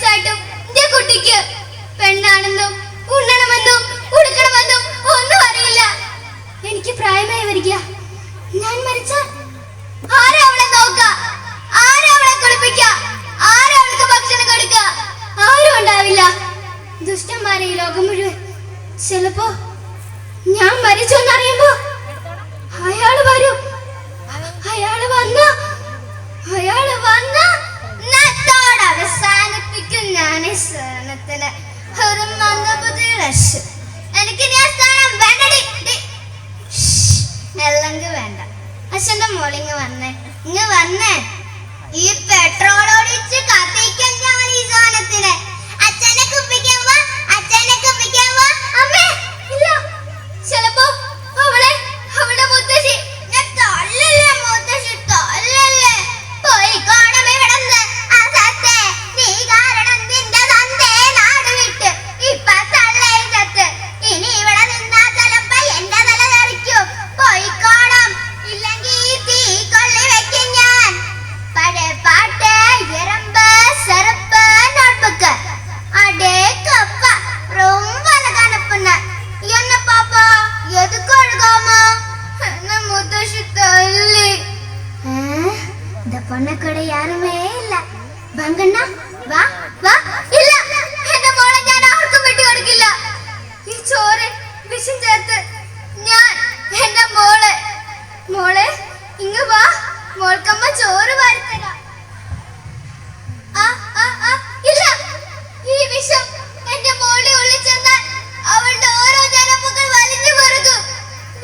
വയസ്സായിട്ടും എന്റെ കുട്ടിക്ക് പെണ്ണാണെന്നും ഉണ്ണണമെന്നും ഉടുക്കണമെന്നും ഒന്നും അറിയില്ല. എനിക്ക് പ്രായമായി വരിക. ഞാൻ മരിച്ചാൽ ആരാ അവളെ നോക്ക? ആരാ അവളെ കുളിപ്പിക്ക? ആരാ അവൾക്ക് ഭക്ഷണം കൊടുക്ക? ആരും ഉണ്ടാവില്ല. ദുഷ്ടന്മാരെ ഈ ലോകം മുഴുവൻ. ചിലപ്പോ ഞാൻ മരിച്ചെന്നറിയുമ്പോ അയാള് വരും. അയാള് വന്ന അവസാനിപ്പിക്കും ഞാൻ ഈ സേനത്തിന് ഒരു മന്ദബുദ്ധിയുടെ. എനിക്ക് സ്ഥാനം വേണ്ടടി. അല്ലെങ്കിൽ വേണ്ട. അച്ഛന്റെ മോളിങ് വന്നേ. ഈ പെട്രോൾ ഒടിച്ച് കത്തിക്കാൻ ഞാൻ ഈ സാധനത്തിന്. അച്ഛനെ കുപ്പിക്കാൻ വാ. അമ്മേ ഇല്ല. ചിലപ്പോ അവളുടെ മുത്തശ്ശി. തല്ലല്ലേ പോയി കാണും ഇവിടുന്ന്. നീ കാരണം നിന്റെ തന്തേ നാട് വിട്ട് ഇപ്പൊ തള്ളേ ചത്ത്. ഇനി ഇവിടെ നിന്നാ ചിലപ്പോ എന്റെ തല തെറിക്കും. പോയി കാണാം. ഇല്ലെങ്കിൽ ഈ തീ കൊള്ളി വെക്കും ഞാൻ. പഴയ പാട്ട്, എറമ്പ്, സെറുപ്പ്, നോട്ട്ബുക്ക്, അടേ കപ്പ ரொம்ப അനക്കാനപ്പുന്ന என்ன பாப்பா எதுக்கு அழுகாமா? என்ன முத்தശ്ശി തല്ലി. இந்த பொண்ணு கூட யாருமே இல்ல. ബംഗണ്ണ വാ. ഇല്ല, എന്റെ മോളെ ഞാൻ ആർക്കും വിട്ടു കൊടുക്കില്ല. ഈ ചോറ് വിഷം ചേർത്ത് ഞാൻ എന്റെ മോളെ ഇങ്ങ് വാ. മോൾക്കമ്മ ചോറ് വാരിത്തരാം. ഇല്ല, ഈ വിഷം എന്റെ മോളെ ഉള്ളിൽ ചെന്നാൽ അവളുടെ ഓരോ ജനമുകൾ വലിഞ്ഞു മുറുകും.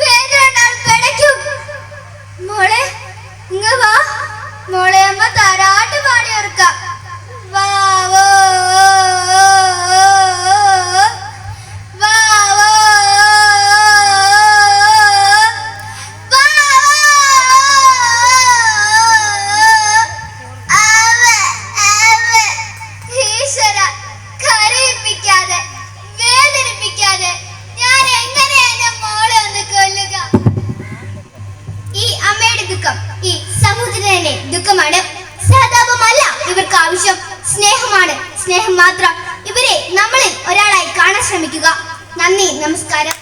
വേദന പിടയ്ക്കും. മോളെ ഇങ്ങ് വാ. മോളെ അമ്മ താരാട്ട് പാടി ഓർക്കാം. ഈശ്വര, കരയിപ്പിക്കാതെ വേദനിപ്പിക്കാതെ ഞാൻ എങ്ങനെ എന്റെ മോളെ ഒന്ന് കൊല്ലുക? ഈ അമ്മയുടെ ദുഃഖം ഈ സമുദ്രത്തിന്റെ ദുഃഖമാണ്. സഹതാപമല്ല ഇവർക്ക് ആവശ്യം, സ്നേഹമാണ്. സ്നേഹം മാത്രം. ഇവരെ നമ്മളിൽ ഒരാളായി കാണാൻ ശ്രമിക്കുക. നന്ദി, നമസ്കാരം.